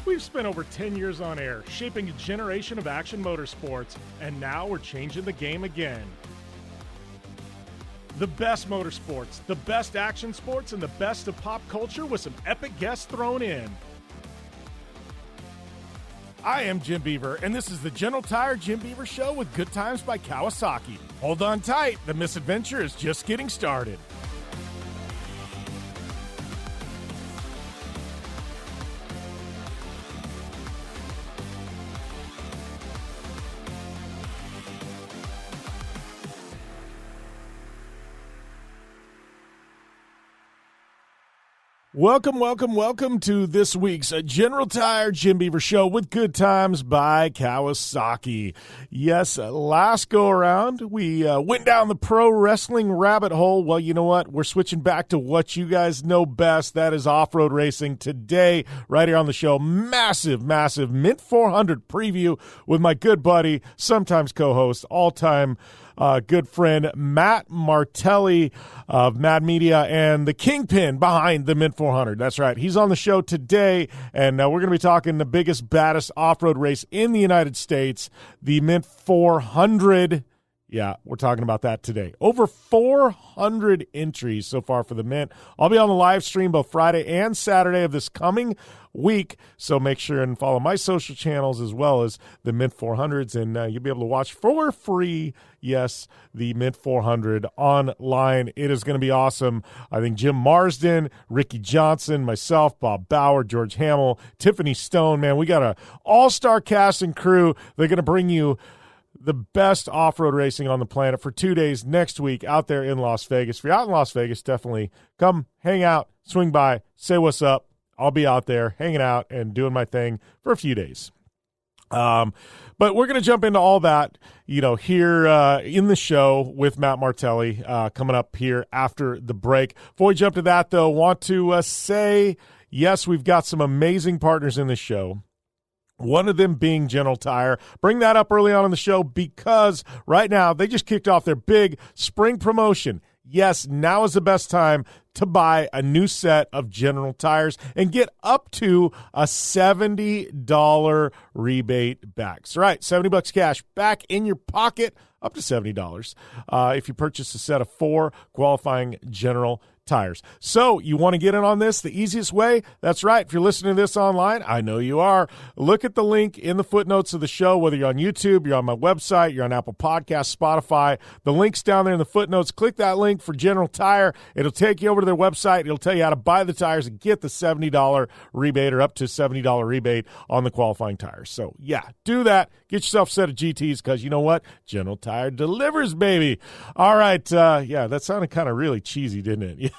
We've spent over 10 years on air, shaping a generation of action motorsports, and now we're changing the game again. The best motorsports, the best action sports, and the best of pop culture with some epic guests thrown in. I am Jim Beaver, and this is the General Tire Jim Beaver Show with Good Times by Kawasaki. Hold on tight, the misadventure is just getting started. Welcome to this week's General Tire Jim Beaver Show with Good Times by Kawasaki. Yes, last go around, we went down the pro wrestling rabbit hole. Well, you know what? We're switching back to what you guys know best. That is off-road racing. Today, right here on the show, massive Mint 400 preview with my good buddy, sometimes co-host, all-time good friend Matt Martelli of Mad Media and the kingpin behind the Mint 400. That's right. He's on the show today, and we're going to be talking the biggest, baddest off-road race in the United States, the Mint 400. Yeah, we're talking about that today. Over 400 entries so far for the Mint. I'll be on the live stream both Friday and Saturday of this coming week, so make sure and follow my social channels as well as the Mint 400s, and you'll be able to watch for free, yes, the Mint 400 online. It is going to be awesome. I think Jim Marsden, Ricky Johnson, myself, Bob Bauer, George Hamill, Tiffany Stone, man, we got an all-star cast and crew. They're going to bring you the best off-road racing on the planet for 2 days next week out there in Las Vegas. If you're out in Las Vegas, definitely come hang out, swing by, say what's up. I'll be out there hanging out and doing my thing for a few days. But we're going to jump into all that, here in the show with Matt Martelli coming up here after the break. Before we jump to that, though, want to say, yes, we've got some amazing partners in the show. One of them being General Tire. Bring that up early on in the show because right now they just kicked off their big spring promotion. Yes, now is the best time to buy a new set of General Tires and get up to a $70 rebate back. So, right, $70 cash back in your pocket, up to $70 if you purchase a set of 4 qualifying General Tires. So you want to get in on this the easiest way? That's right. If you're listening to this online, I know you are. Look at the link in the footnotes of the show, whether you're on YouTube, you're on my website, you're on Apple Podcasts, Spotify. The link's down there in the footnotes. Click that link for General Tire. It'll take you over to their website. It'll tell you how to buy the tires and get the $70 rebate or up to $70 rebate on the qualifying tires. So, yeah, do that. Get yourself a set of GTs because you know what? General Tire delivers, baby. All right. Yeah, that sounded kind of really cheesy, didn't it? Yeah.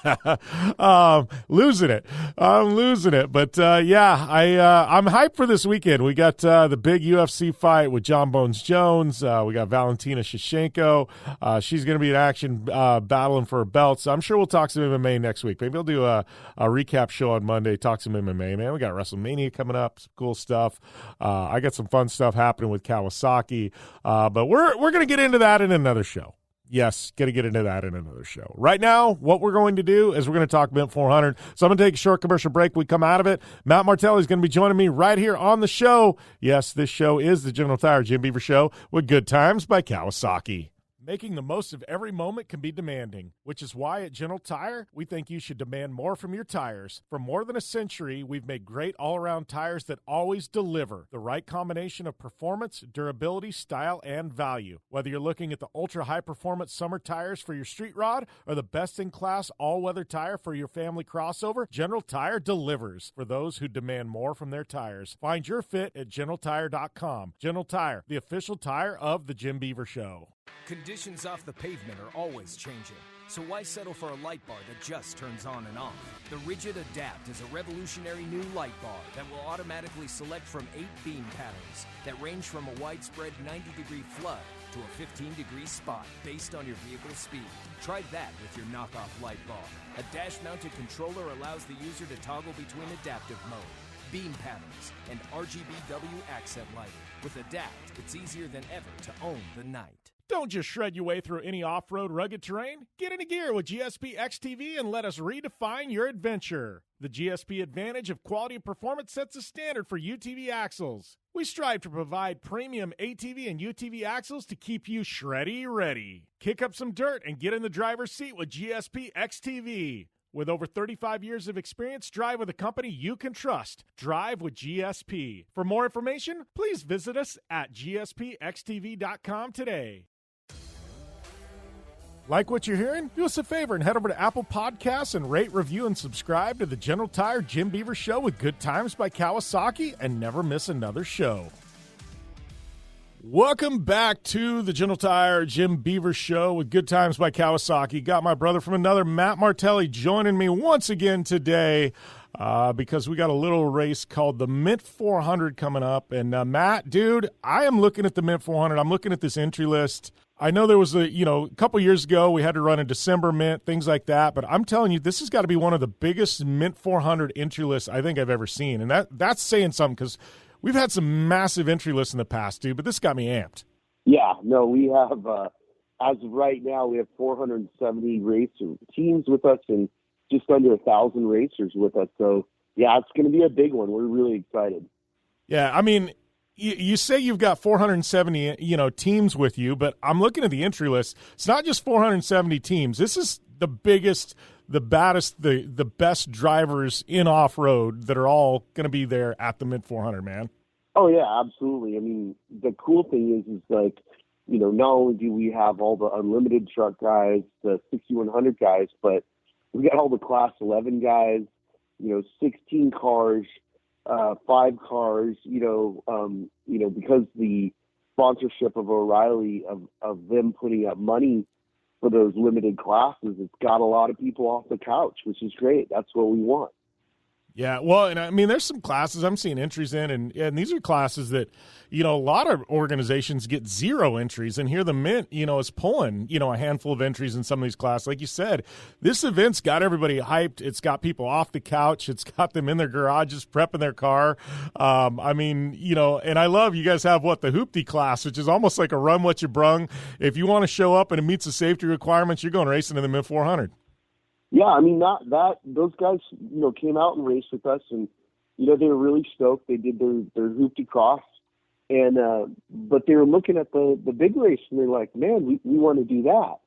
Losing it. I'm losing it. But, I'm hyped for this weekend. We got the big UFC fight with John Bones Jones. We got Valentina Shevchenko. She's going to be in action battling for a belt. So I'm sure we'll talk some MMA next week. Maybe we'll do a recap show on Monday, talk some MMA, man. We got WrestleMania coming up, some cool stuff. I got some fun stuff happening with Kawasaki. But we're going to get into that in another show. Yes, got to get into that in another show. Right now, what we're going to do is we're going to talk Mint 400. So I'm going to take a short commercial break. When we come out of it, Matt Martelli is going to be joining me right here on the show. Yes, this show is the General Tire Jim Beaver Show with Good Times by Kawasaki. Making the most of every moment can be demanding, which is why at General Tire, we think you should demand more from your tires. For more than a century, we've made great all-around tires that always deliver the right combination of performance, durability, style, and value. Whether you're looking at the ultra-high-performance summer tires for your street rod or the best-in-class all-weather tire for your family crossover, General Tire delivers for those who demand more from their tires. Find your fit at GeneralTire.com. General Tire, the official tire of the Jim Beaver Show. Conditions off the pavement are always changing, so why settle for a light bar that just turns on and off? The Rigid Adapt is a revolutionary new light bar that will automatically select from 8 beam patterns that range from a widespread 90-degree flood to a 15-degree spot based on your vehicle's speed. Try that with your knockoff light bar. A dash-mounted controller allows the user to toggle between adaptive mode, beam patterns, and RGBW accent lighting. With Adapt, it's easier than ever to own the night. Don't just shred your way through any off-road rugged terrain. Get into gear with GSP XTV and let us redefine your adventure. The GSP advantage of quality and performance sets a standard for UTV axles. We strive to provide premium ATV and UTV axles to keep you shreddy ready. Kick up some dirt and get in the driver's seat with GSP XTV. With over 35 years of experience, drive with a company you can trust. Drive with GSP. For more information, please visit us at gspxtv.com today. Like what you're hearing? Do us a favor and head over to Apple Podcasts and rate, review, and subscribe to the General Tire Jim Beaver Show with Good Times by Kawasaki and never miss another show. Welcome back to the General Tire Jim Beaver Show with Good Times by Kawasaki. Got my brother from another, Matt Martelli, joining me once again today because we got a little race called the Mint 400 coming up. And Matt, dude, I am looking at the Mint 400. I'm looking at this entry list. I know there was a couple years ago we had to run a December Mint, things like that, but I'm telling you, this has got to be one of the biggest Mint 400 entry lists I think I've ever seen, and that's saying something because we've had some massive entry lists in the past, dude, but this got me amped. Yeah, no, we have, as of right now, we have 470 racer teams with us and just under 1,000 racers with us, so yeah, it's going to be a big one. We're really excited. Yeah, I mean, you say you've got 470, teams with you, but I'm looking at the entry list. It's not just 470 teams. This is the biggest, the baddest, the best drivers in off-road that are all going to be there at the Mint 400, man. Oh, yeah, absolutely. I mean, the cool thing is like, not only do we have all the unlimited truck guys, the 6100 guys, but we got all the Class 11 guys, 16 cars, 5 cars, because the sponsorship of O'Reilly of them putting up money for those limited classes, it's got a lot of people off the couch, which is great. That's what we want. Yeah, well, and I mean, there's some classes I'm seeing entries in, and these are classes that, a lot of organizations get 0 entries, and here the Mint, is pulling, a handful of entries in some of these classes. Like you said, this event's got everybody hyped. It's got people off the couch. It's got them in their garages prepping their car. I mean, and I love you guys have the hoopty class, which is almost like a run what you brung. If you want to show up and it meets the safety requirements, you're going racing in the Mint 400. Yeah, I mean, those guys, came out and raced with us, and, they were really stoked. They did their hoopty cross, and but they were looking at the big race, and they're like, man, we want to do that.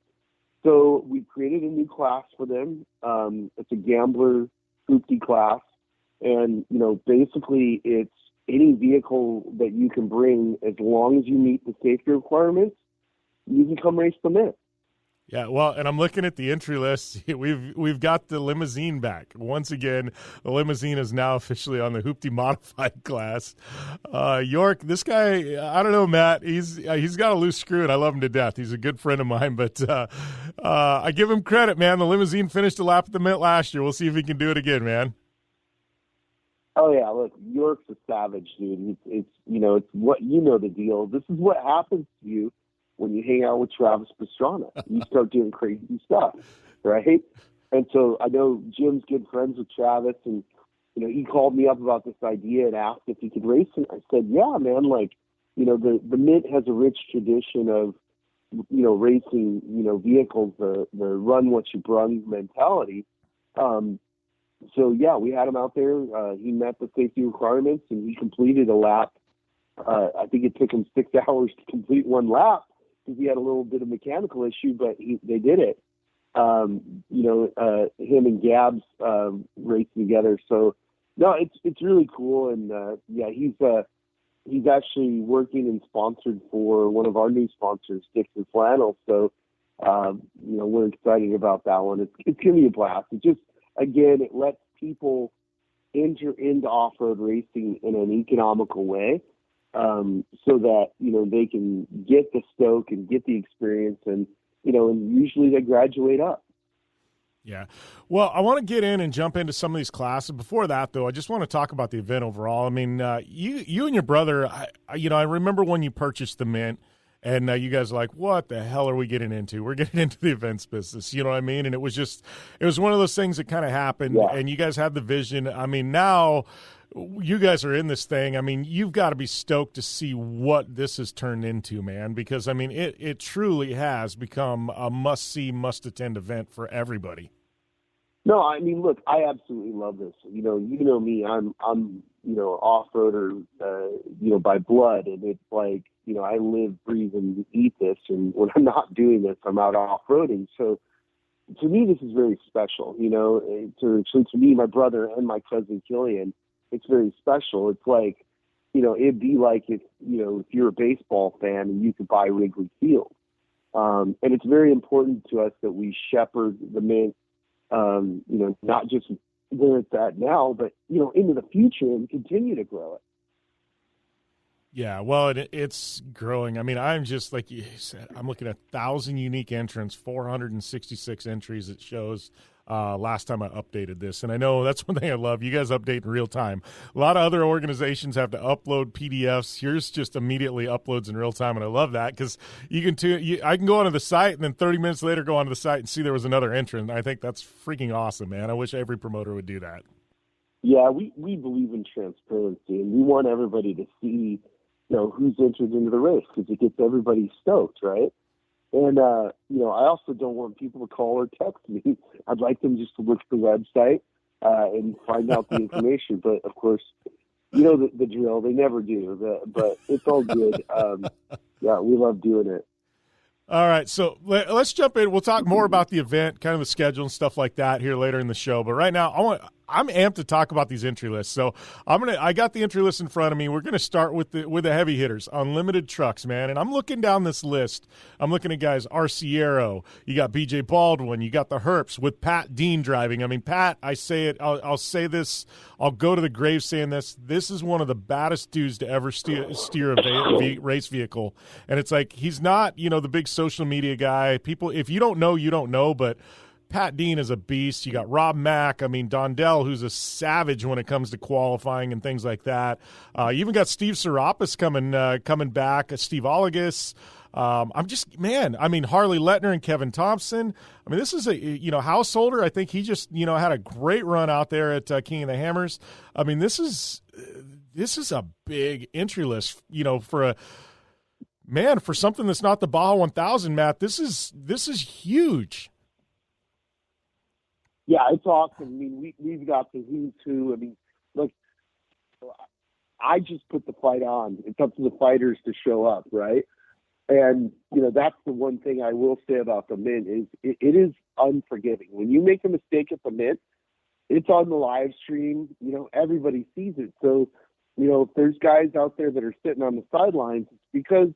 So we created a new class for them. It's a gambler hoopty class, and, basically it's any vehicle that you can bring as long as you meet the safety requirements, you can come race the Mint. Yeah, well, and I'm looking at the entry list. We've got the limousine back. Once again, the limousine is now officially on the Hoopty Modified class. York, this guy, I don't know, Matt. He's got a loose screw, and I love him to death. He's a good friend of mine, but I give him credit, man. The limousine finished a lap at the Mint last year. We'll see if he can do it again, man. Oh yeah, look, York's a savage, dude. It's what the deal. This is what happens to you when you hang out with Travis Pastrana. You start doing crazy stuff, right? And so I know Jim's good friends with Travis, and, he called me up about this idea and asked if he could race. And I said, yeah, man, the Mint has a rich tradition of, racing, vehicles, the run what you brung mentality. So yeah, we had him out there. He met the safety requirements and he completed a lap. I think it took him 6 hours to complete one lap, he had a little bit of mechanical issue, but they did it. Him and Gabs racing together. So no, it's really cool. And yeah, he's actually working and sponsored for one of our new sponsors, Dixon Flannel. So we're excited about that one. It's gonna be a blast. It just, again, it lets people enter into off-road racing in an economical way. So that, they can get the stoke and get the experience and usually they graduate up. Yeah. Well, I want to get in and jump into some of these classes. Before that, though, I just want to talk about the event overall. I mean, you and your brother, I remember when you purchased the Mint And you guys are like, what the hell are we getting into? We're getting into the events business. You know what I mean? And it was one of those things that kind of happened, and you guys had the vision. I mean, now you guys are in this thing. I mean, you've got to be stoked to see what this has turned into, man, because, I mean, it truly has become a must-see, must-attend event for everybody. No, I mean, look, I absolutely love this. You know me, I'm off-roader, by blood, and it's like, I live, breathe, and eat this, and when I'm not doing this, I'm out off-roading. So to me, this is very special, to me, my brother and my cousin Killian, it's very special. It's like, it'd be like if you're a baseball fan and you could buy Wrigley Field. And it's very important to us that we shepherd the Mint, not just where it's at now, but, into the future and continue to grow it. Yeah, well, it's growing. I mean, I'm just, like you said, I'm looking at 1,000 unique entrants, 466 entries it shows last time I updated this. And I know that's one thing I love. You guys update in real time. A lot of other organizations have to upload PDFs. Yours just immediately uploads in real time, and I love that because I can go onto the site and then 30 minutes later go onto the site and see there was another entrant. I think that's freaking awesome, man. I wish every promoter would do that. Yeah, we believe in transparency, and we want everybody to see who's entered into the race because it gets everybody stoked, right? And, I also don't want people to call or text me. I'd like them just to look at the website and find out the information. But, of course, the drill. They never do. But it's all good. We love doing it. All right, so let's jump in. We'll talk more about the event, kind of the schedule and stuff like that here later in the show. But right now, I'm amped to talk about these entry lists. So I got the entry list in front of me. We're gonna start with the heavy hitters, unlimited trucks, man. And I'm looking down this list. I'm looking at guys, Arciero, you got BJ Baldwin, you got the Herps with Pat Dean driving. I mean, Pat, I say it, I'll say this, I'll go to the grave saying this. This is one of the baddest dudes to ever steer a race vehicle. And it's like, he's not, the big social media guy. People, if you don't know, you don't know, but Pat Dean is a beast. You got Rob Mack. I mean, Dondell, who's a savage when it comes to qualifying and things like that. You even got Steve Serapis coming back. Steve Olagus. Harley Letner and Kevin Thompson. I mean, this is a, householder. I think he just, had a great run out there at King of the Hammers. I mean, this is a big entry list, for something that's not the Baja 1000, Matt. This is huge. Yeah, it's awesome. I mean, we've got the who's who. I mean, look, I just put the fight on. It's up to the fighters to show up, right? And, that's the one thing I will say about the Mint is it is unforgiving. When you make a mistake at the Mint, it's on the live stream. Everybody sees it. So, if there's guys out there that are sitting on the sidelines, it's because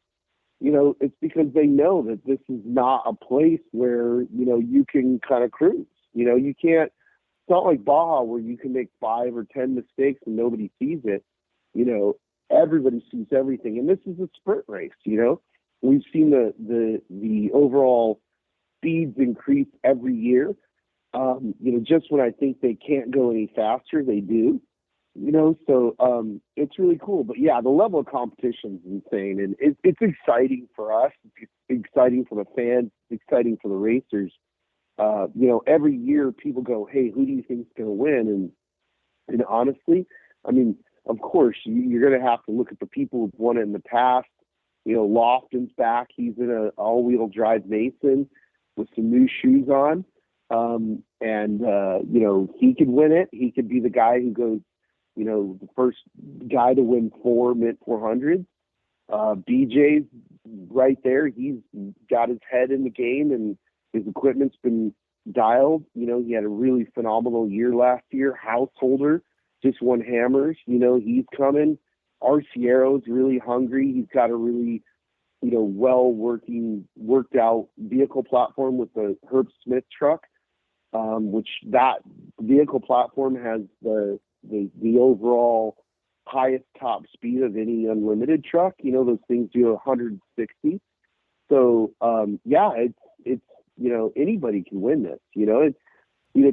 they know that this is not a place where, you can kind of cruise. You can't, it's not like Baja where you can make 5 or 10 mistakes and nobody sees it. Everybody sees everything. And this is a sprint race, We've seen the overall speeds increase every year. Just when I think they can't go any faster, they do. So it's really cool. But yeah, the level of competition is insane, and it's exciting for us. It's exciting for the fans. It's exciting for the racers. Every year people go, hey, who do you think is going to win? And honestly, I mean, of course, you're going to have to look at the people who've won it in the past. Lofton's back. He's in an all-wheel drive Mason with some new shoes on. He could win it. He could be the guy who goes, the first guy to win 4 Mint 400s. BJ's right there. He's got his head in the game, and his equipment's been dialed. He had a really phenomenal year last year. Householder just won Hammers. He's coming. Arciero's really hungry. He's got a really, worked out vehicle platform with the Herb Smith truck, which that vehicle platform has the overall highest top speed of any unlimited truck. Those things do 160. So, it's anybody can win this, and,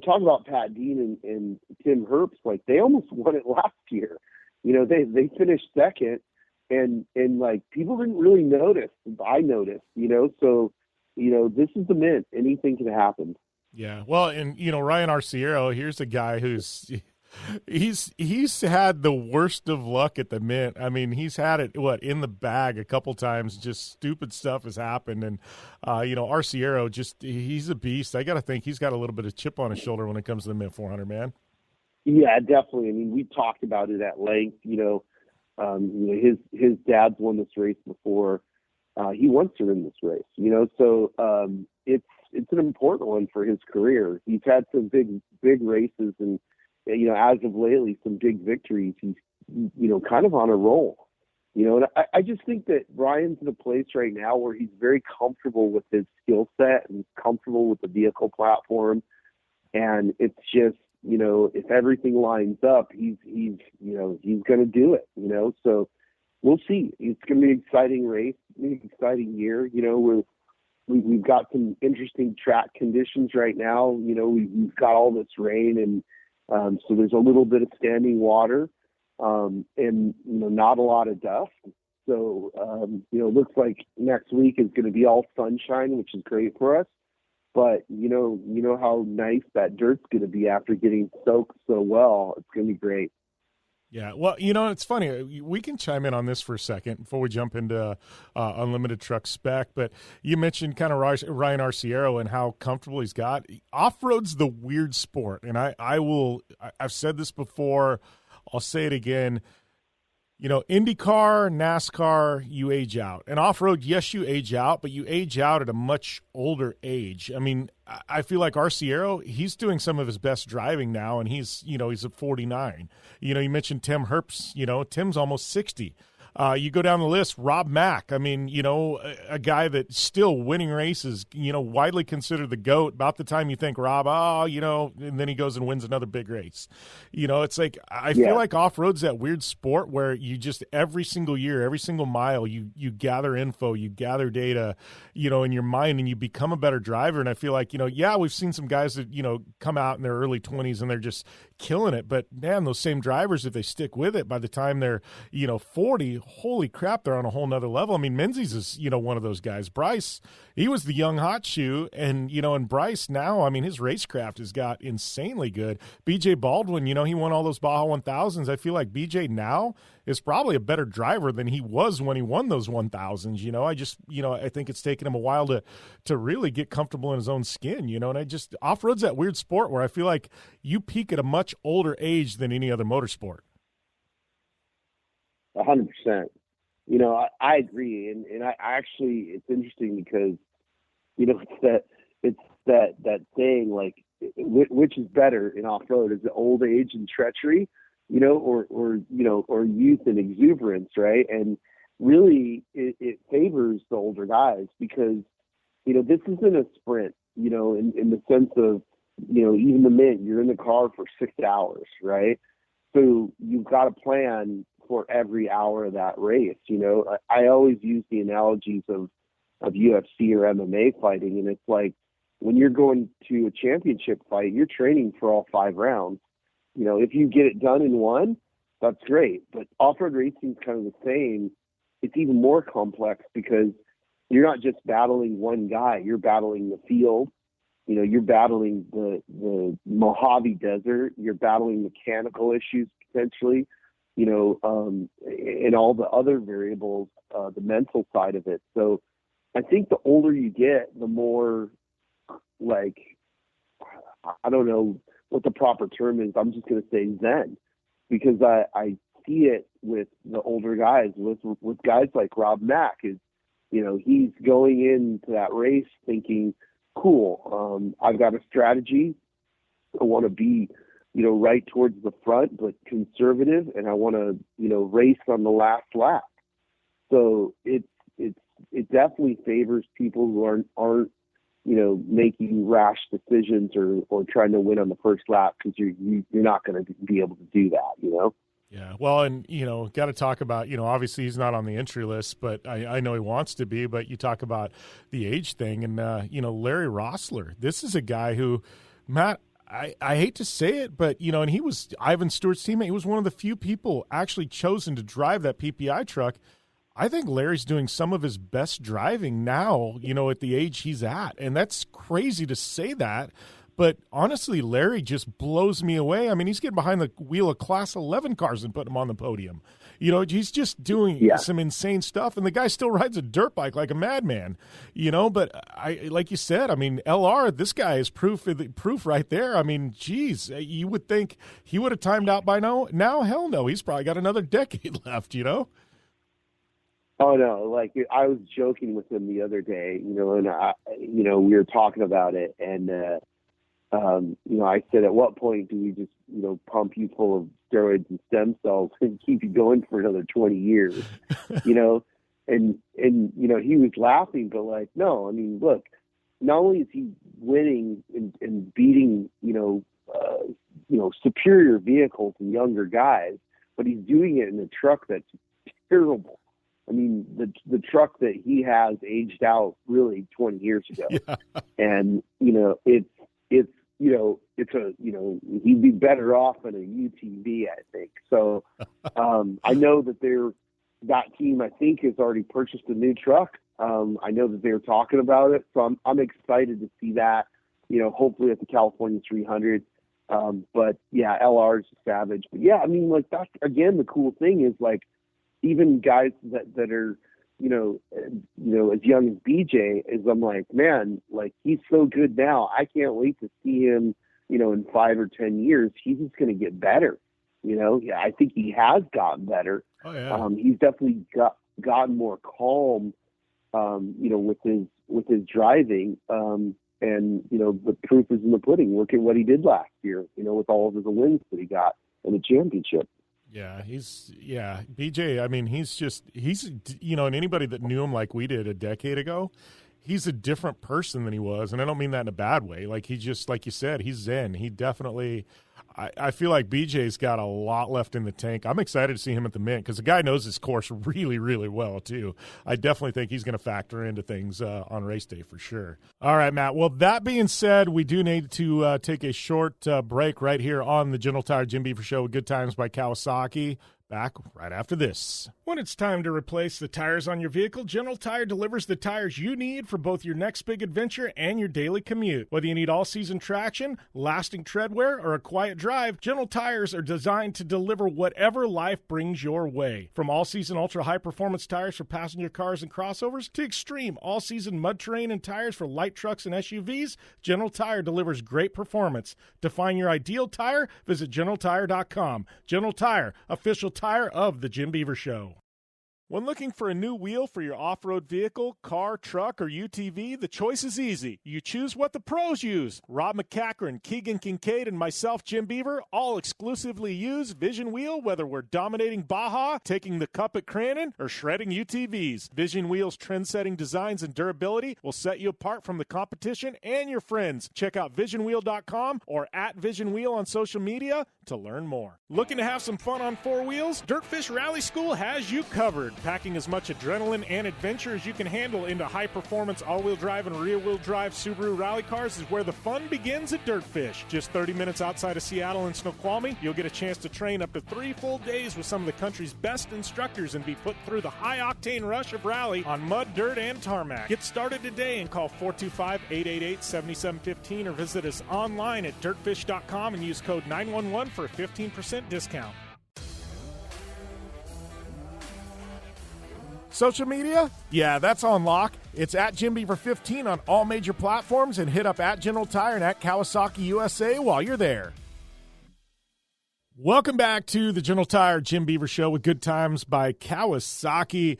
talk about Pat Dean and Tim Herbst, like they almost won it last year. They finished second, and like people didn't really notice. I noticed, so this is the Mint. Anything can happen. Yeah. Well, and Ryan Arciero, here's a guy who's he's had the worst of luck at the Mint. I mean, he's had it in the bag a couple times. Just stupid stuff has happened, and Arciero, he's a beast. I got to think he's got a little bit of chip on his shoulder when it comes to the Mint 400, man. Yeah, definitely. I mean, we talked about it at length. His dad's won this race before. He wants to win this race. So it's an important one for his career. He's had some big races, and as of lately, some big victories. He's kind of on a roll. And I just think that Brian's in a place right now where he's very comfortable with his skill set and comfortable with the vehicle platform, and it's just if everything lines up, he's going to do it. So we'll see. It's going to be an exciting race, an exciting year. We've got some interesting track conditions right now. We've got all this rain, and so there's a little bit of standing water, and not a lot of dust. So it looks like next week is going to be all sunshine, which is great for us. But you know how nice that dirt's going to be after getting soaked so well. It's going to be great. Yeah, well, it's funny. We can chime in on this for a second before we jump into Unlimited Truck Spec. But you mentioned kind of Ryan Arciero and how comfortable he's got. Off-road's the weird sport, and I've said this before. I'll say it again. IndyCar, NASCAR, you age out. And off-road, yes, you age out, but you age out at a much older age. I mean, I feel like Arciero, he's doing some of his best driving now, and he's at 49. You mentioned Tim Herbst. Tim's almost 60. You go down the list, Rob Mack. I mean, a guy that's still winning races, widely considered the GOAT. About the time you think Rob, and then he goes and wins another big race. It's like I feel like off-road's that weird sport where you just every single year, every single mile, you gather info, you gather data, in your mind, and you become a better driver. And I feel like, we've seen some guys that, come out in their early 20s and they're just killing it. But, man, those same drivers, if they stick with it, by the time they're, 40, holy crap, they're on a whole nother level. I mean, Menzies is, one of those guys. Bryce, he was the young hot shoe, and, and Bryce now, I mean, his racecraft has got insanely good. B.J. Baldwin, he won all those Baja 1000s. I feel like B.J. now is probably a better driver than he was when he won those 1000s. I think it's taken him a while to really get comfortable in his own skin, and off-road's that weird sport where I feel like you peak at a much older age than any other motorsport. 100%. I agree, and I actually, it's interesting because, it's that saying, like, which is better in off-road? Is it old age and treachery, or youth and exuberance, right? And really, it favors the older guys because, this isn't a sprint, in the sense of, even the Mint, you're in the car for 6 hours, right? So you've got a plan for every hour of that race. I always use the analogies of UFC or MMA fighting, and it's like when you're going to a championship fight, you're training for all 5 rounds. If you get it done in one, that's great. But off-road racing is kind of the same. It's even more complex because you're not just battling one guy. You're battling the field. You're battling the Mojave Desert. You're battling mechanical issues potentially, and all the other variables, the mental side of it. So I think the older you get, the more, like, I don't know what the proper term is. I'm just going to say zen, because I see it with the older guys, with guys like Rob Mack. Is, he's going into that race thinking, cool, I've got a strategy. I want to be, right towards the front, but conservative, and I want to, race on the last lap. So it definitely favors people who aren't making rash decisions or trying to win on the first lap, because you're not going to be able to do that, Yeah, well, and, got to talk about, obviously he's not on the entry list, but I know he wants to be, but you talk about the age thing, and, Larry Rossler, this is a guy who, Matt, I hate to say it, but, and he was Ivan Stewart's teammate. He was one of the few people actually chosen to drive that PPI truck I think Larry's doing some of his best driving now, at the age he's at. And that's crazy to say that. But honestly, Larry just blows me away. I mean, he's getting behind the wheel of Class 11 cars and putting them on the podium. He's just doing some insane stuff. And the guy still rides a dirt bike like a madman, But like you said, I mean, LR, this guy is proof right there. I mean, geez, you would think he would have timed out by now. Now, hell no. He's probably got another decade left, Oh no! Like I was joking with him the other day, and we were talking about it, and I said, at what point do we just pump you full of steroids and stem cells and keep you going for another 20 years, and he was laughing, but like, no, I mean, look, not only is he winning and beating superior vehicles and younger guys, but he's doing it in a truck that's terrible. I mean, the truck that he has aged out really 20 years ago. Yeah. And, he'd be better off in a UTV, I think. So I know that that team, I think, has already purchased a new truck. I know that they're talking about it. So I'm excited to see that, hopefully at the California 300. But yeah, LR is savage. But yeah, I mean, like, that's, again, the cool thing is, like, even guys that are, as young as BJ, is, I'm like, man, like, he's so good now. I can't wait to see him, in 5 or 10 years. He's just going to get better. Yeah, I think he has gotten better. Oh, yeah. He's definitely gotten more calm, with his driving. And, the proof is in the pudding. Look at what he did last year, with all of his wins that he got in the championship. Yeah, BJ, I mean, he's and anybody that knew him like we did a decade ago, he's a different person than he was. And I don't mean that in a bad way. Like, he just, like you said, he's zen. He definitely, I feel like BJ's got a lot left in the tank. I'm excited to see him at the Mint because the guy knows his course really, really well, too. I definitely think he's going to factor into things on race day for sure. All right, Matt. Well, that being said, we do need to take a short break right here on the General Tire Jim Beaver Show with Good Times by Kawasaki. Back right after this. When it's time to replace the tires on your vehicle, General Tire delivers the tires you need for both your next big adventure and your daily commute. Whether you need all-season traction, lasting tread wear, or a quiet drive, General Tires are designed to deliver whatever life brings your way. From all-season ultra-high-performance tires for passenger cars and crossovers to extreme all-season mud terrain and tires for light trucks and SUVs, General Tire delivers great performance. To find your ideal tire, visit GeneralTire.com. General Tire, official tire of the Jim Beaver Show. When looking for a new wheel for your off-road vehicle, car, truck, or UTV, the choice is easy. You choose what the pros use. Rob McCachran, Keegan Kincaid, and myself, Jim Beaver, all exclusively use Vision Wheel, whether we're dominating Baja, taking the cup at Crandon, or shredding UTVs. Vision Wheel's trend-setting designs and durability will set you apart from the competition and your friends. Check out visionwheel.com or @VisionWheel on social media to learn more. Looking to have some fun on four wheels? Dirtfish Rally School has you covered. Packing as much adrenaline and adventure as you can handle into high-performance all-wheel drive and rear-wheel drive Subaru rally cars is where the fun begins at Dirtfish. Just 30 minutes outside of Seattle in Snoqualmie, you'll get a chance to train up to 3 full days with some of the country's best instructors and be put through the high-octane rush of rally on mud, dirt, and tarmac. Get started today and call 425-888-7715 or visit us online at dirtfish.com and use code 911 for a 15% discount. Social media? Yeah, that's on lock. It's @JimBeaver15 on all major platforms and hit up @General Tire and @Kawasaki USA while you're there. Welcome back to the General Tire Jim Beaver Show with Good Times by Kawasaki.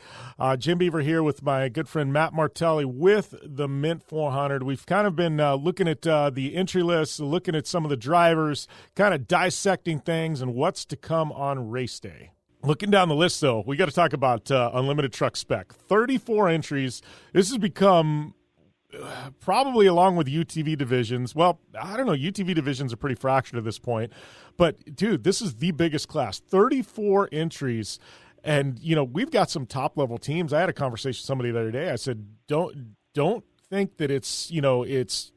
Jim Beaver here with my good friend Matt Martelli with the Mint 400. We've kind of been looking at the entry list, looking at some of the drivers, kind of dissecting things and what's to come on race day. Looking down the list, though, we got to talk about Unlimited Truck Spec. 34 entries. This has become probably along with UTV divisions. Well, I don't know. UTV divisions are pretty fractured at this point. But, dude, this is the biggest class. 34 entries. And, we've got some top-level teams. I had a conversation with somebody the other day. I said, don't think that it's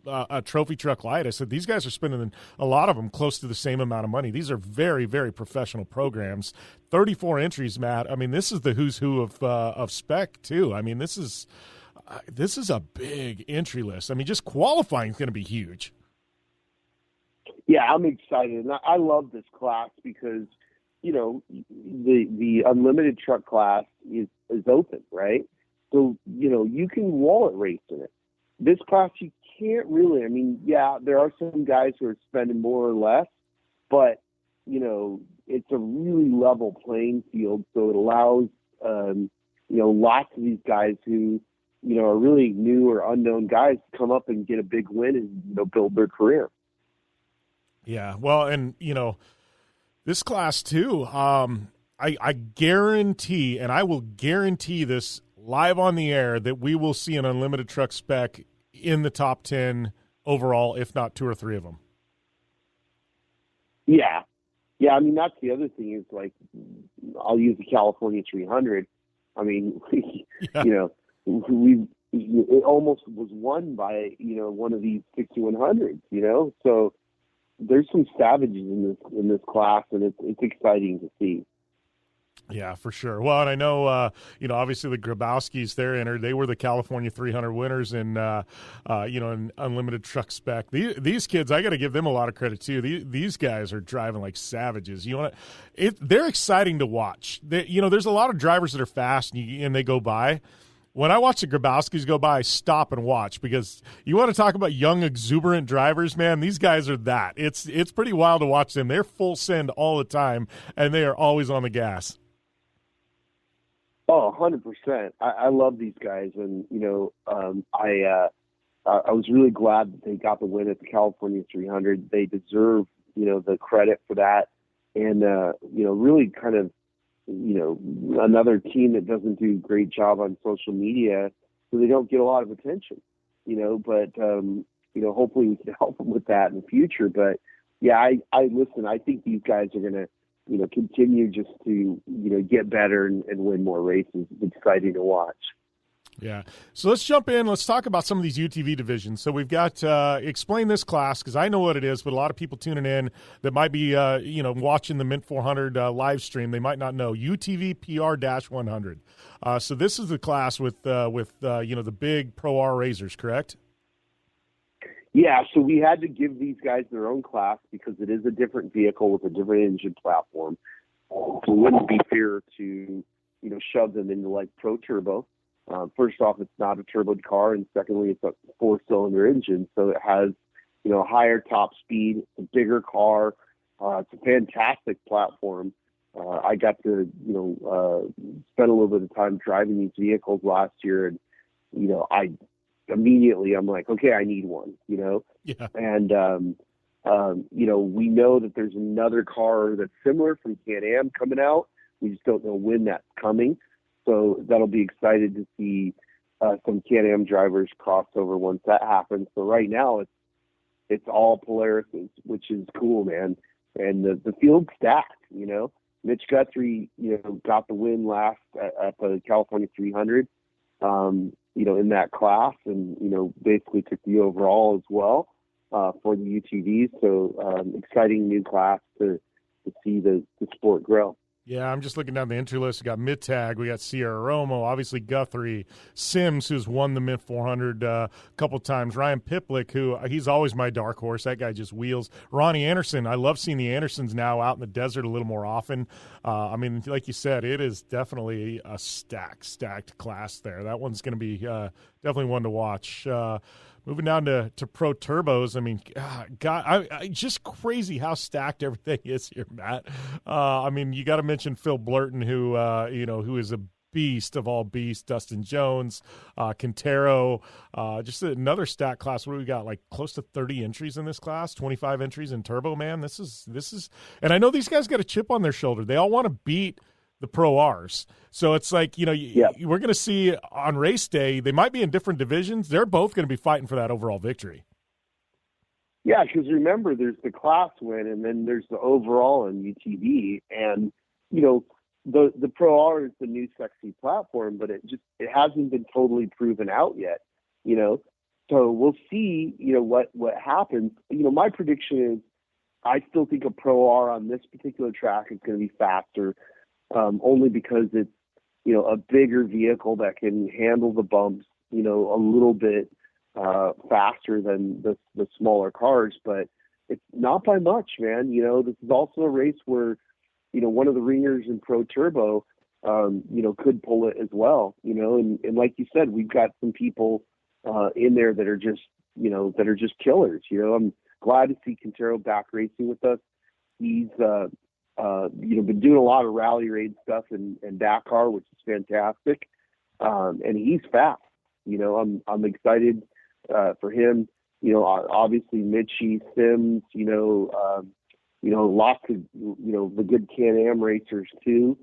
a trophy truck light. I said these guys are spending, a lot of them, close to the same amount of money. These are very, very professional programs. 34 entries, Matt. I mean, this is the who's who of spec too. I mean, this is a big entry list. I mean, just qualifying is going to be huge. Yeah, I'm excited, and I love this class because the unlimited truck class is open, right? So, you can wallet race in it. This class, you can't really. I mean, yeah, there are some guys who are spending more or less, but, it's a really level playing field. So it allows, lots of these guys who, are really new or unknown guys to come up and get a big win and, build their career. Yeah, well, and, this class too, I guarantee, and I will guarantee this live on the air, that we will see an unlimited truck spec in the top 10 overall, if not 2 or 3 of them. Yeah. Yeah, I mean, that's the other thing is, like, I'll use the California 300. I mean, it almost was won by, one of these 6100s, So there's some savages in this class, and it's exciting to see. Yeah, for sure. Well, and I know, obviously the Grabowskis, they're entered. They were the California 300 winners in, in unlimited truck spec. These kids, I got to give them a lot of credit too. These guys are driving like savages. They're exciting to watch. There's a lot of drivers that are fast and they go by. When I watch the Grabowskis go by, I stop and watch, because you want to talk about young, exuberant drivers, man, these guys are that. It's pretty wild to watch them. They're full send all the time, and they are always on the gas. Oh, 100%. I love these guys, and I was really glad that they got the win at the California 300. They deserve the credit for that, and really kind of another team that doesn't do a great job on social media, so they don't get a lot of attention. But hopefully we can help them with that in the future. But yeah, I listen. I think these guys are going to continue just to, get better and win more races. It's exciting to watch. Yeah. So let's jump in. Let's talk about some of these UTV divisions. So we've got, explain this class, because I know what it is, but a lot of people tuning in that might be, watching the Mint 400 live stream, they might not know. UTV PR-100. So this is the class with the big Pro R razors, correct? Yeah, so we had to give these guys their own class because it is a different vehicle with a different engine platform. So it wouldn't be fair to, shove them into like Pro Turbo. First off, it's not a turboed car, and secondly, it's a 4-cylinder engine, so it has, higher top speed. It's a bigger car. It's a fantastic platform. I got to, spend a little bit of time driving these vehicles last year, and I'm like, okay, I need one, Yeah. And, we know that there's another car that's similar from Can-Am coming out. We just don't know when that's coming. So that'll be excited to see some Can-Am drivers cross over once that happens. So right now it's all Polarises, which is cool, man. And the field's stacked, Mitch Guthrie, got the win last at the California 300. In that class, and basically took the overall as well for the UTVs. So exciting new class to see the sport grow. Yeah, I'm just looking down the entry list. We got Mittag, we got Sierra Romo, obviously Guthrie, Sims, who's won the Mint 400 a couple times, Ryan Piplick, who he's always my dark horse. That guy just wheels. Ronnie Anderson, I love seeing the Andersons now out in the desert a little more often. Like you said, it is definitely a stacked class there. That one's going to be definitely one to watch. Moving down to Pro Turbos, I just crazy how stacked everything is here, Matt. You got to mention Phil Blurton, who is a beast of all beasts. Dustin Jones, Quintero, just another stack class. What do we got? Like close to 30 entries in this class, 25 entries in Turbo, man. This is, and I know these guys got a chip on their shoulder. They all want to beat the Pro Rs. So it's like, we're going to see on race day, they might be in different divisions. They're both going to be fighting for that overall victory. Yeah, because remember, there's the class win, and then there's the overall in UTV. And, the Pro R is the new sexy platform, but it hasn't been totally proven out yet. So we'll see, what happens. My prediction is I still think a Pro R on this particular track is going to be faster, only because it's, a bigger vehicle that can handle the bumps, a little bit faster than the smaller cars, but it's not by much, man. This is also a race where, one of the ringers in Pro Turbo, could pull it as well, and like you said, we've got some people in there that are just, killers. I'm glad to see Quintero back racing with us. He's, been doing a lot of rally raid stuff and Dakar, which is fantastic. And he's fast. I'm excited for him. Obviously Mitchie, Sims, lots of, the good Can-Am racers too.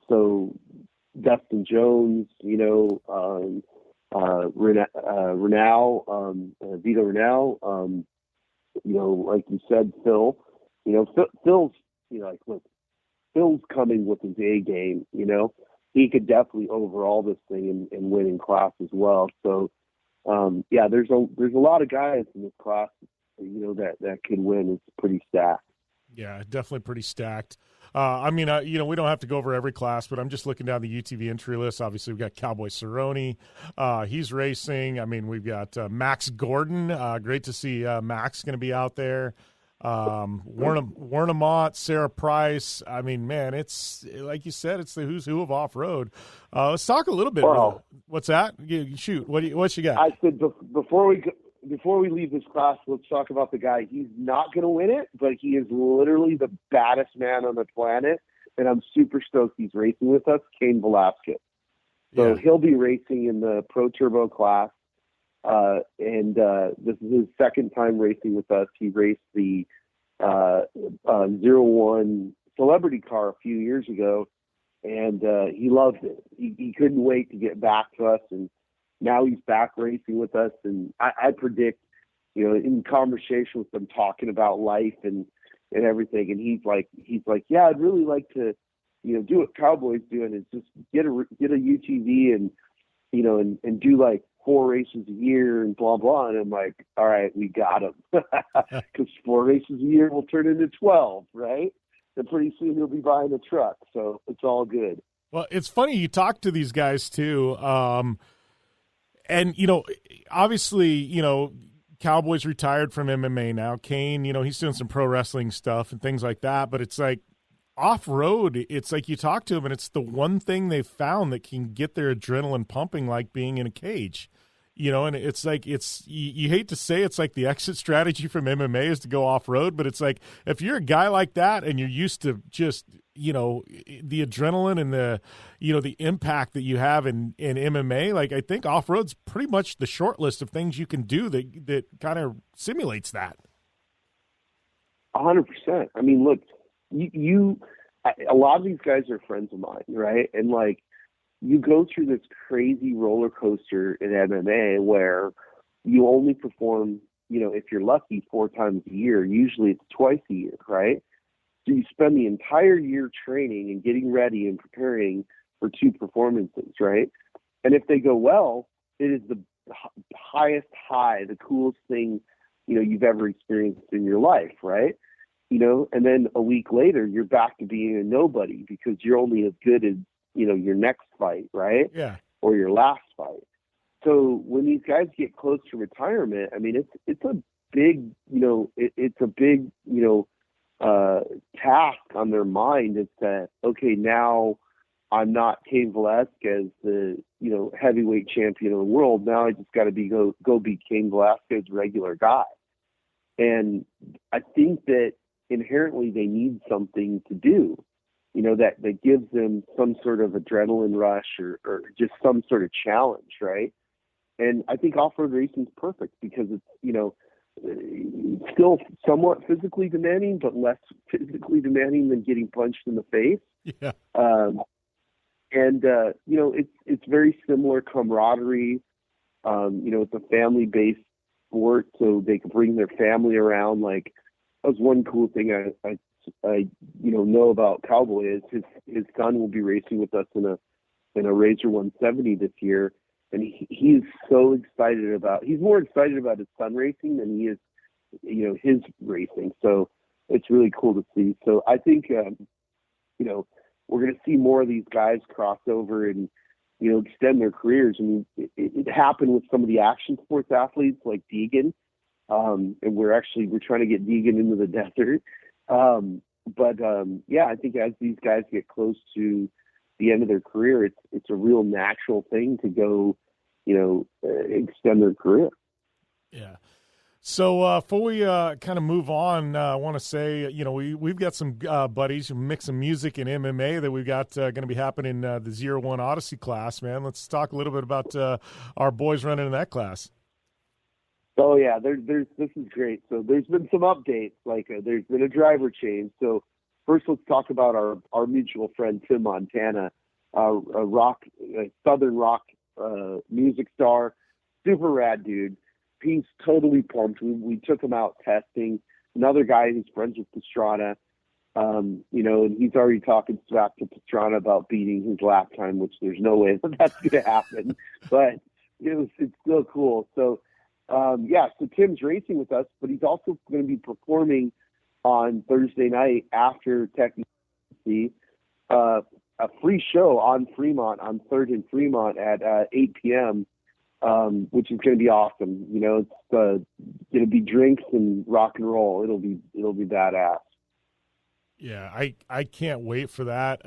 So Dustin Jones, Renau, Vito Renau, like you said, Phil, Phil's, look, Phil's coming with his A game, he could definitely overall this thing and win in class as well. So, there's a lot of guys in this class, that could win. It's pretty stacked. Yeah, definitely pretty stacked. We don't have to go over every class, but I'm just looking down the UTV entry list. Obviously, we've got Cowboy Cerrone. He's racing. We've got Max Gordon. Great to see Max going to be out there. Warnemont, Sarah Price. It's like you said, it's the who's who of off-road. Let's talk a little bit. Well, what's that? Shoot, what you got? I said before we leave this class, let's talk about the guy. He's not going to win it, but he is literally the baddest man on the planet, and I'm super stoked he's racing with us, Cain Velasquez. So he'll be racing in the Pro Turbo class, and this is his second time racing with us. He raced the 01 Celebrity car a few years ago, and he loved it. He couldn't wait to get back to us, and now he's back racing with us, and I predict, in conversation with them, talking about life and everything, and he's like, yeah, I'd really like to, do what Cowboy's doing, is just get a UTV and, and do like 4 races a year and blah blah. And I'm like, all right, we got him, because 4 races a year will turn into 12, right? And pretty soon he'll be buying a truck, so it's all good. Well, it's funny you talk to these guys too. And, obviously, Cowboy's retired from MMA now. Cain, he's doing some pro wrestling stuff and things like that. But it's like off-road, it's like you talk to them, and it's the one thing they've found that can get their adrenaline pumping like being in a cage. And it's like you hate to say it's like the exit strategy from MMA is to go off-road, but it's like if you're a guy like that and you're used to just – the adrenaline and the impact that you have in MMA, like I think off-road's pretty much the short list of things you can do that kind of simulates that. 100%. Look, a lot of these guys are friends of mine, right? And like, you go through this crazy roller coaster in MMA where you only perform, if you're lucky, 4 times a year. Usually it's twice a year, right? So you spend the entire year training and getting ready and preparing for 2 performances, right? And if they go well, it is the highest high, the coolest thing, you've ever experienced in your life, right? And then a week later, you're back to being a nobody because you're only as good as, your next fight, right? Yeah. Or your last fight. So when these guys get close to retirement, it's a big, it's a big, task on their mind. Is that, okay, now I'm not Cain Velasquez, the, heavyweight champion of the world. Now I just got to go be Cain Velasquez, regular guy. And I think that inherently they need something to do, that gives them some sort of adrenaline rush or just some sort of challenge, right? And I think off-road racing is perfect because it's, still somewhat physically demanding, but less physically demanding than getting punched in the face. Yeah. It's very similar camaraderie. It's a family-based sport, so they can bring their family around. Like, that was one cool thing I know about Cowboy is his son will be racing with us in a Razor 170 this year, and he is so excited he's more excited about his son racing than he is, his racing. So it's really cool to see. So I think, we're going to see more of these guys cross over and, extend their careers. I mean, it happened with some of the action sports athletes like Deegan. And we're trying to get Deegan into the desert. I think as these guys get close to the end of their career, it's a real natural thing to go, extend their career. Yeah. So before we kind of move on, I want to say, we've got some buddies who mix some music and MMA that we've got going to be happening in the 01 Odyssey class, man. Let's talk a little bit about our boys running in that class. Oh, yeah, this is great. So there's been some updates, there's been a driver change. So first let's talk about our mutual friend, Tim Montana, a Southern rock music star, super rad dude. He's totally pumped. We took him out testing. Another guy who's friends with Pastrana, and he's already talking smack to Pastrana about beating his lap time, which there's no way that's going to happen. But it's still cool. So, so Tim's racing with us, but he's also going to be performing on Thursday night after Technicity, a free show on Fremont, on 3rd and Fremont at 8 p.m., which is going to be awesome. It's going to be drinks and rock and roll. It'll be badass. Yeah, I can't wait for that.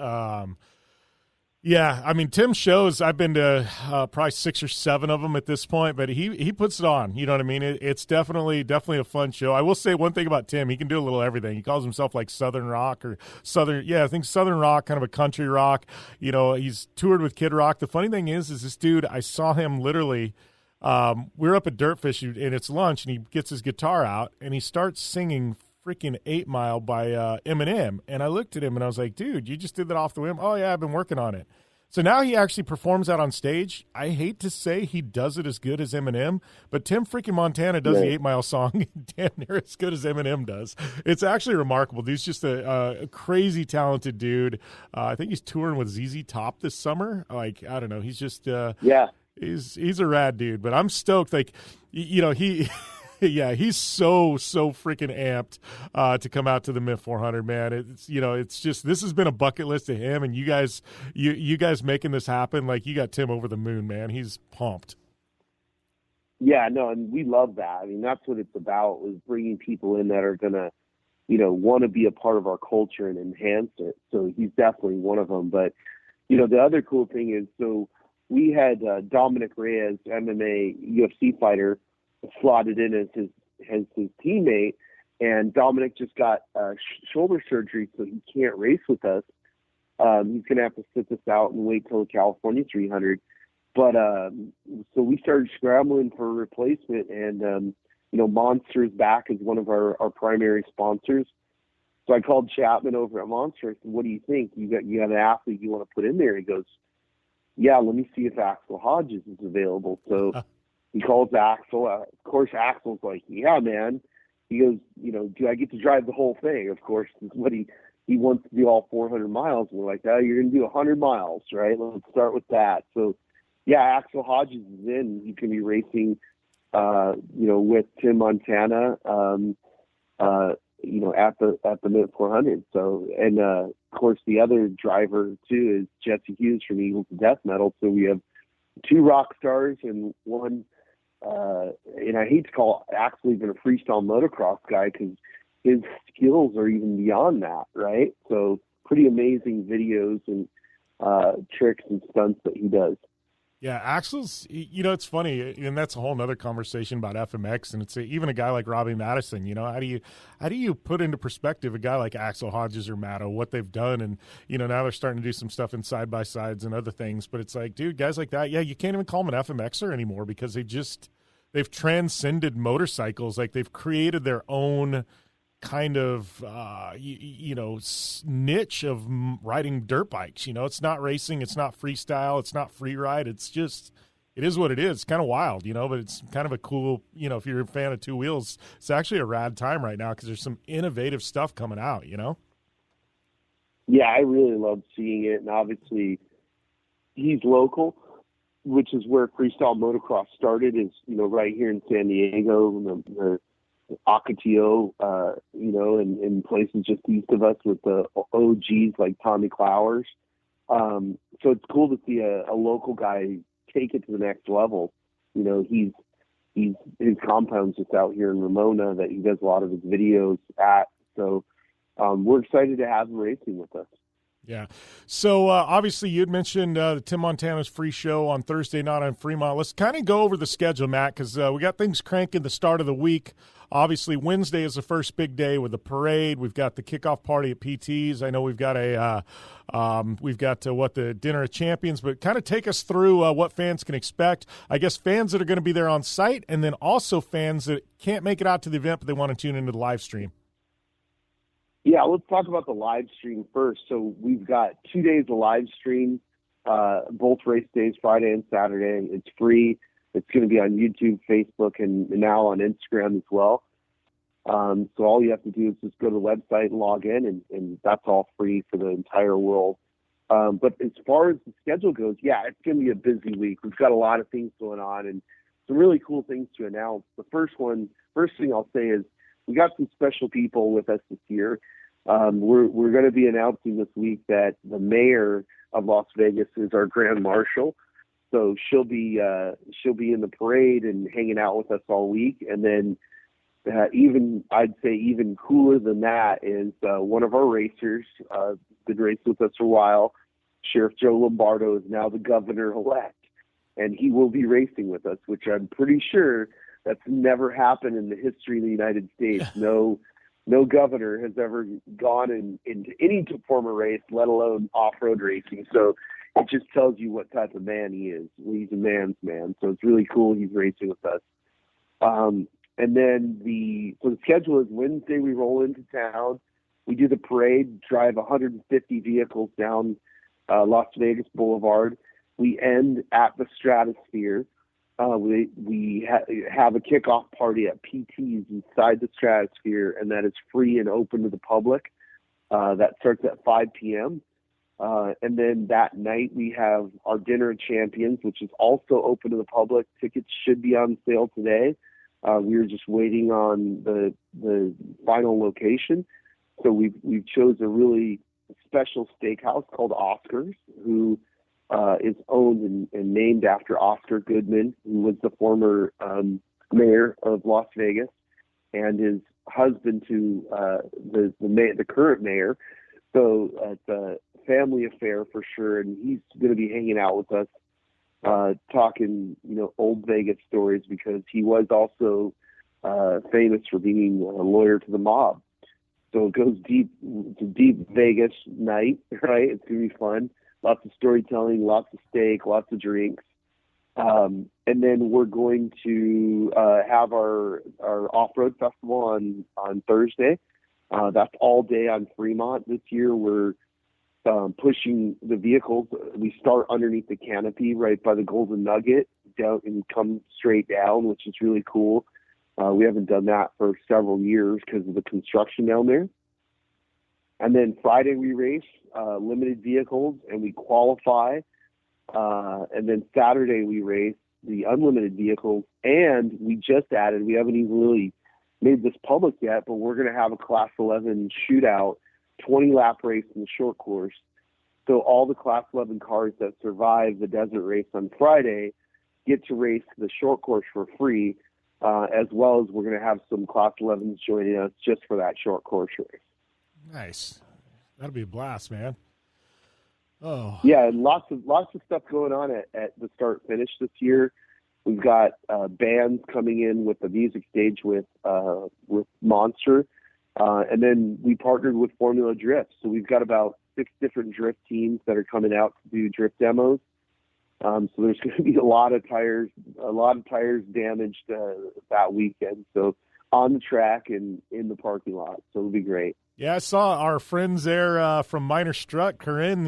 Yeah, I mean, Tim's shows, I've been to probably 6 or 7 of them at this point, but he puts it on. You know what I mean? It's definitely a fun show. I will say one thing about Tim. He can do a little everything. He calls himself like Southern Rock or I think Southern Rock, kind of a country rock. He's toured with Kid Rock. The funny thing is this dude, I saw him literally, we were up at Dirtfish and it's lunch, and he gets his guitar out, and he starts singing freaking 8 Mile by Eminem. And I looked at him and I was like, dude, you just did that off the whim? Oh yeah, I've been working on it. So now he actually performs that on stage. I hate to say he does it as good as Eminem, but Tim freaking Montana does the 8 Mile song damn near as good as Eminem does. It's actually remarkable. He's just a crazy talented dude. I think he's touring with ZZ Top this summer. I don't know. He's just he's a rad dude. But I'm stoked. He. Yeah, he's so freaking amped to come out to the Mid 400, man. It's just, this has been a bucket list to him, and you guys making this happen, you got Tim over the moon, man. He's pumped. Yeah, no, and we love that. I mean, that's what it's about, is bringing people in that are gonna, want to be a part of our culture and enhance it. So he's definitely one of them. But the other cool thing is, so we had Dominic Reyes, MMA UFC fighter, slotted in as his teammate, and Dominic just got shoulder surgery, so he can't race with us. He's gonna have to sit this out and wait till the California 300. But so we started scrambling for a replacement, and Monster's back as one of our primary sponsors. So I called Chapman over at Monster. I said, "What do you think? You got an athlete you want to put in there?" He goes, "Yeah, let me see if Axel Hodges is available." So he calls Axel. Of course, Axel's like, "Yeah, man." He goes, "Do I get to drive the whole thing?" Of course, is what he wants to do, all 400 miles. And we're like, "Oh, you're going to do 100 miles, right? Let's start with that." So, yeah, Axel Hodges is in. He can be racing, with Tim Montana, at the Mid 400. So, and of course, the other driver too is Jesse Hughes from Eagles of Death Metal. So we have 2 rock stars and one. And I hate to call Axel even a freestyle motocross guy, because his skills are even beyond that, right? So pretty amazing videos and tricks and stunts that he does. Yeah, Axel's, it's funny, and that's a whole nother conversation about FMX, and it's even a guy like Robbie Madison. How do you put into perspective a guy like Axel Hodges or Matto, what they've done, and now they're starting to do some stuff in side by sides and other things, but it's like, dude, guys like that, you can't even call them an FMXer anymore, because they've transcended motorcycles. They've created their own kind of niche of riding dirt bikes. It's not racing, it's not freestyle, it's not free ride, it is what it is. It's kind of wild, but it's kind of a cool, if you're a fan of 2 wheels, it's actually a rad time right now, because there's some innovative stuff coming out. Yeah, I really love seeing it, and obviously he's local, which is where freestyle motocross started, is, right here in San Diego, the Ocotillo, and places just east of us with the OGs like Tommy Clowers. So it's cool to see a local guy take it to the next level. His compound's just out here in Ramona that he does a lot of his videos at. So we're excited to have him racing with us. Yeah. So obviously you'd mentioned the Tim Montana's free show on Thursday night on Fremont. Let's kind of go over the schedule, Matt, because we got things cranking the start of the week. Obviously Wednesday is the first big day with the parade. We've got the kickoff party at PT's. I know we've got the Dinner of Champions, but kind of take us through what fans can expect. I guess fans that are going to be there on site, and then also fans that can't make it out to the event, but they want to tune into the live stream. Yeah, let's talk about the live stream first. So we've got 2 days of live stream, both race days, Friday and Saturday. It's free. It's going to be on YouTube, Facebook, and now on Instagram as well. So all you have to do is just go to the website and log in, and that's all free for the entire world. But as far as the schedule goes, yeah, it's going to be a busy week. We've got a lot of things going on and some really cool things to announce. The first thing I'll say is we got some special people with us this year. We're going to be announcing this week that the mayor of Las Vegas is our grand marshal. So she'll be in the parade and hanging out with us all week. And then I'd say even cooler than that is one of our racers, been racing with us for a while. Sheriff Joe Lombardo is now the governor-elect, and he will be racing with us, which I'm pretty sure that's never happened in the history of the United States. No governor has ever gone into any form of race, let alone off-road racing. So it just tells you what type of man he is. He's a man's man. So it's really cool he's racing with us. And then the schedule is Wednesday we roll into town. We do the parade, drive 150 vehicles down Las Vegas Boulevard. We end at the Stratosphere. We have a kickoff party at PT's inside the Stratosphere, and that is free and open to the public. That starts at 5 p.m. And then that night we have our Dinner of Champions, which is also open to the public. Tickets should be on sale today. We were just waiting on the final location. So we've chose a really special steakhouse called Oscar's, who is owned and named after Oscar Goodman, who was the former mayor of Las Vegas, and his husband to the current mayor. So it's a family affair for sure, and he's going to be hanging out with us, talking old Vegas stories, because he was also famous for being a lawyer to the mob. So it goes deep. It's a deep Vegas night, right? It's going to be fun. Lots of storytelling, lots of steak, lots of drinks. And then we're going to have our off-road festival on Thursday. That's all day on Fremont. This year we're pushing the vehicles. We start underneath the canopy right by the Golden Nugget down and come straight down, which is really cool. We haven't done that for several years because of the construction down there. And then Friday we race limited vehicles and we qualify. And then Saturday we race the unlimited vehicles. And we just added, we haven't even really made this public yet, but we're going to have a Class 11 shootout, 20-lap race in the short course. So all the Class 11 cars that survive the desert race on Friday get to race the short course for free, as well as we're going to have some Class 11s joining us just for that short course race. Nice. That'll be a blast, man. Oh. Yeah, and lots of stuff going on at the start finish this year. We've got bands coming in with the music stage with Monster. And then we partnered with Formula Drift. So we've got about 6 different drift teams that are coming out to do drift demos. So there's going to be a lot of tires damaged that weekend. So on the track and in the parking lot. So it'll be great. Yeah, I saw our friends there from Minor Strut, Corinne.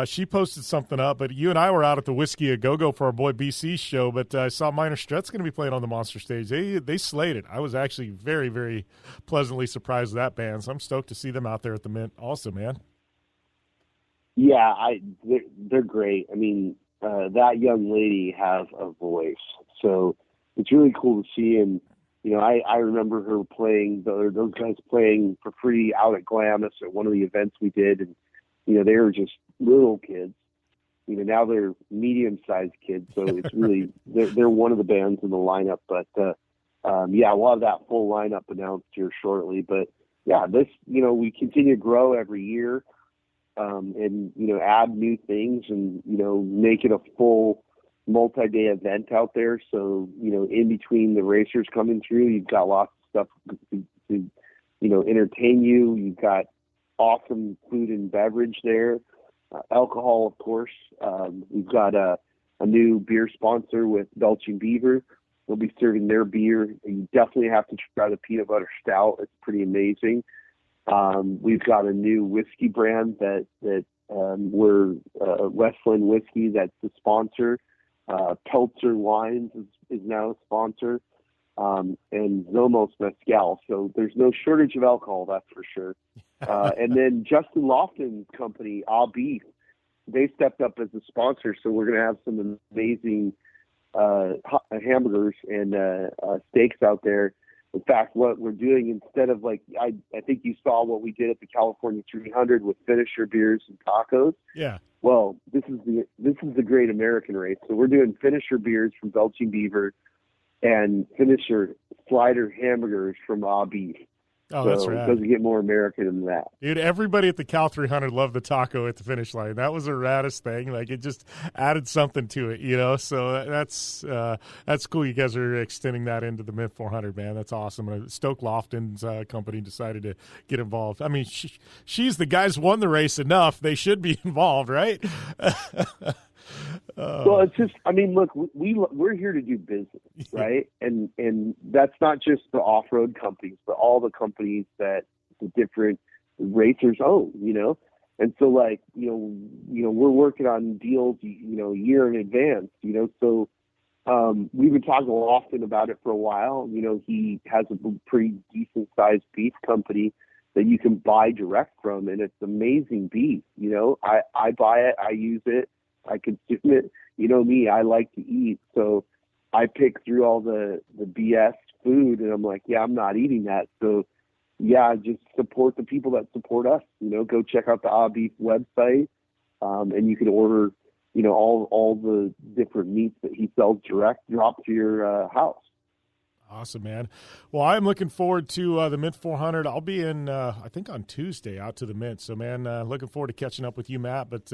She posted something up, but you and I were out at the Whiskey A Go-Go for our boy BC's show, but I saw Minor Strut's going to be playing on the Monster stage. They slayed it. I was actually very, very pleasantly surprised with that band, so I'm stoked to see them out there at the Mint also, man. Yeah, they're great. I mean, that young lady have a voice. So it's really cool to see. And, you know, I remember her playing, those guys playing for free out at Glamis at one of the events we did. And, you know, they were just little kids. You know, now they're medium-sized kids. So it's really, they're one of the bands in the lineup. But, yeah, we'll have that full lineup announced here shortly. But, yeah, this, you know, we continue to grow every year. And, you know, add new things and, you know, make it a full multi-day event out there. So, you know, in between the racers coming through, you've got lots of stuff to you know, entertain you. You've got awesome food and beverage there. Alcohol, of course. We've got a new beer sponsor with Belching Beaver. We'll be serving their beer. You definitely have to try the peanut butter stout. It's pretty amazing. We've got a new whiskey brand that we're Westland Whiskey. That's the sponsor. Peltzer Wines is now a sponsor, and Zomos Mezcal. So there's no shortage of alcohol, that's for sure. And then Justin Lofton's company, Beef, they stepped up as a sponsor. So we're going to have some amazing hamburgers and steaks out there. In fact, what we're doing, instead of like, I think you saw what we did at the California 300 with finisher beers and tacos. Yeah. Well, this is the Great American Race. So we're doing finisher beers from Belching Beaver and finisher slider hamburgers from Beef. Oh, so that's rad. It doesn't get more American than that. Dude, everybody at the Cal 300 loved the taco at the finish line. That was the raddest thing. Like, it just added something to it, you know? So that's cool. You guys are extending that into the Mint 400, man. That's awesome. Stoke Lofton's company decided to get involved. I mean, she's the guys won the race enough. They should be involved, right? Well, it's just, I mean, look, we're here to do business, right? And that's not just the off-road companies, but all the companies that the different racers own, you know? And so, like, you know, we're working on deals, you know, a year in advance, you know? So we've been talking often about it for a while. You know, he has a pretty decent-sized beef company that you can buy direct from, and it's amazing beef, you know? I buy it, I use it, I consume it. You know me, I like to eat. So I pick through all the BS food and I'm like, yeah, I'm not eating that. So yeah, just support the people that support us. You know, go check out the Beef website. And you can order, you know, all the different meats that he sells direct, drop to your house. Awesome, man. Well, I'm looking forward to the Mint 400. I'll be in, I think, on Tuesday out to the Mint. So, man, looking forward to catching up with you, Matt. But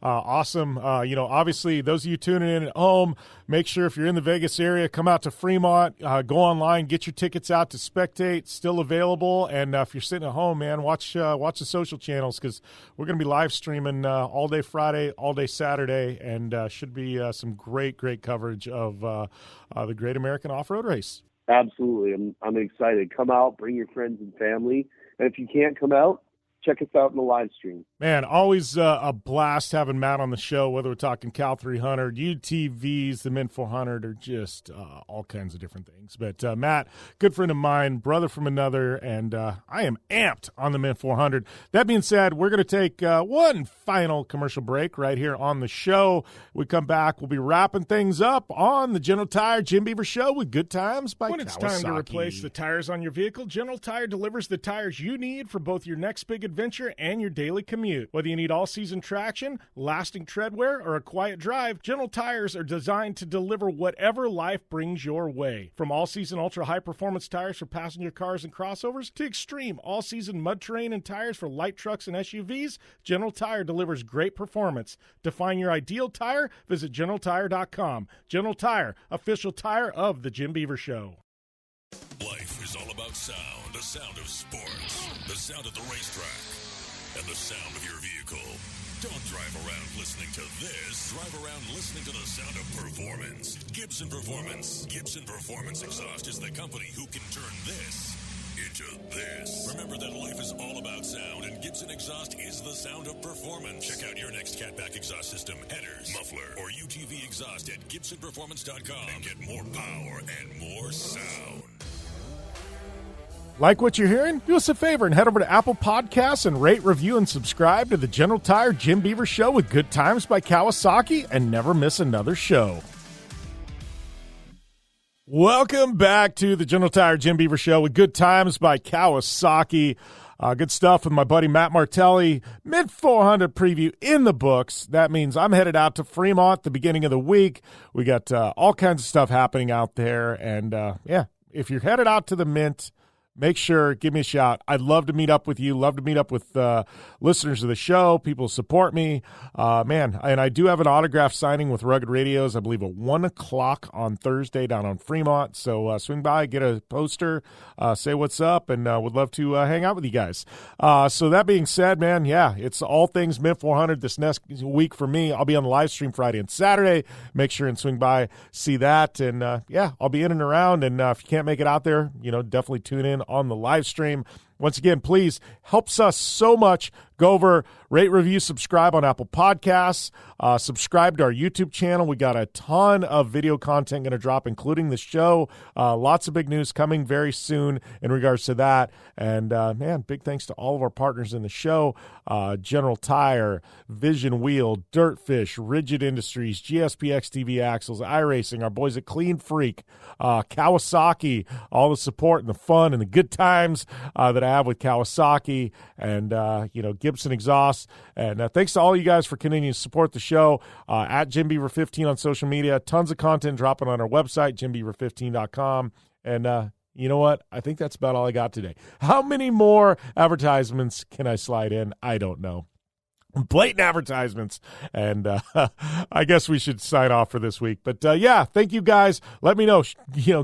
awesome. You know, obviously, those of you tuning in at home, make sure if you're in the Vegas area, come out to Fremont, go online, get your tickets out to spectate. Still available. And if you're sitting at home, man, watch the social channels because we're going to be live streaming all day Friday, all day Saturday, and should be some great coverage of the Great American Off-Road Race. Absolutely. I'm excited. Come out, bring your friends and family. And if you can't come out, check us out in the live stream. Man, always a blast having Matt on the show, whether we're talking Cal 300, UTVs, the Mint 400, or just all kinds of different things. But Matt, good friend of mine, brother from another, and I am amped on the Mint 400. That being said, we're going to take one final commercial break right here on the show. We come back, we'll be wrapping things up on the General Tire Jim Beaver Show with Good Times by Kawasaki. When it's time to replace the tires on your vehicle, General Tire delivers the tires you need for both your next big adventure and your daily commute. Whether you need all-season traction, lasting treadwear, or a quiet drive, General Tires are designed to deliver whatever life brings your way. From all-season ultra-high-performance tires for passenger cars and crossovers to extreme all-season mud terrain and tires for light trucks and SUVs, General Tire delivers great performance. To find your ideal tire, visit GeneralTire.com. General Tire, official tire of the Jim Beaver Show. Life is all about sound, the sound of sports, the sound of the racetrack, and the sound of your vehicle. Don't drive around listening to this. Drive around listening to the sound of performance. Gibson Performance. Gibson Performance Exhaust is the company who can turn this into this. Remember that life is all about sound, and Gibson Exhaust is the sound of performance. Check out your next catback exhaust system, headers, muffler, or UTV exhaust at GibsonPerformance.com and get more power and more sound. Like what you're hearing? Do us a favor and head over to Apple Podcasts and rate, review, and subscribe to the General Tire Jim Beaver Show with Good Times by Kawasaki and never miss another show. Welcome back to the General Tire Jim Beaver Show with Good Times by Kawasaki. Good stuff with my buddy Matt Martelli. Mid-400 preview in the books. That means I'm headed out to Fremont the beginning of the week. We got all kinds of stuff happening out there. And, if you're headed out to the Mint, make sure, give me a shout. I'd love to meet up with you, love to meet up with listeners of the show, people who support me. And I do have an autograph signing with Rugged Radios, I believe, at 1 o'clock on Thursday down on Fremont. So swing by, get a poster, say what's up, and would love to hang out with you guys. So that being said, man, it's all things Mint 400 this next week for me. I'll be on the live stream Friday and Saturday. Make sure and swing by, see that. And, I'll be in and around. And if you can't make it out there, definitely tune in on the live stream. Once again, please, helps us so much. Go over, rate, review, subscribe on Apple Podcasts. Subscribe to our YouTube channel. We got a ton of video content going to drop, including the show. Lots of big news coming very soon in regards to that. And, big thanks to all of our partners in the show. General Tire, Vision Wheel, Dirtfish, Rigid Industries, GSPX TV Axles, iRacing, our boys at Clean Freak, Kawasaki, all the support and the fun and the good times that I have with Kawasaki and, Gibson Exhaust. And thanks to all you guys for continuing to support the show. At Jim Beaver 15 on social media. Tons of content dropping on our website, jimbeaver15.com. And you know what? I think that's about all I got today. How many more advertisements can I slide in? I don't know. Blatant advertisements, and I guess we should sign off for this week. But thank you guys. Let me know.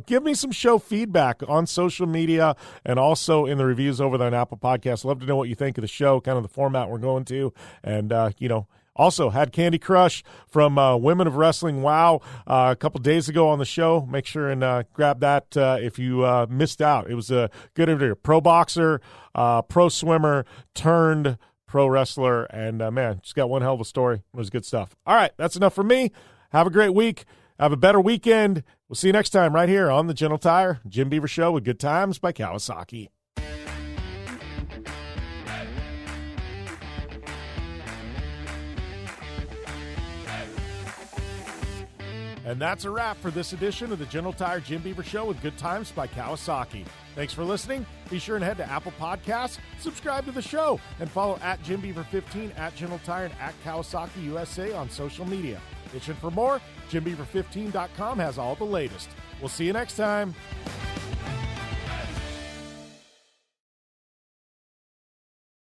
Give me some show feedback on social media and also in the reviews over there on Apple Podcasts. Love to know what you think of the show, kind of the format we're going to, and also had Candy Crush from Women of Wrestling Wow a couple days ago on the show. Make sure and grab that if you missed out. It was a good interview. Pro boxer, pro swimmer turned pro wrestler, and just got one hell of a story. It was good stuff. All right, that's enough for me. Have a great week. Have a better weekend. We'll see you next time right here on the General Tire Jim Beaver Show with Good Times by Kawasaki. And that's a wrap for this edition of the General Tire Jim Beaver Show with Good Times by Kawasaki. Thanks for listening. Be sure and head to Apple Podcasts, subscribe to the show, and follow at Jim Beaver 15, at General Tire, and at Kawasaki USA on social media. Itching for more? JimBeaver15.com has all the latest. We'll see you next time.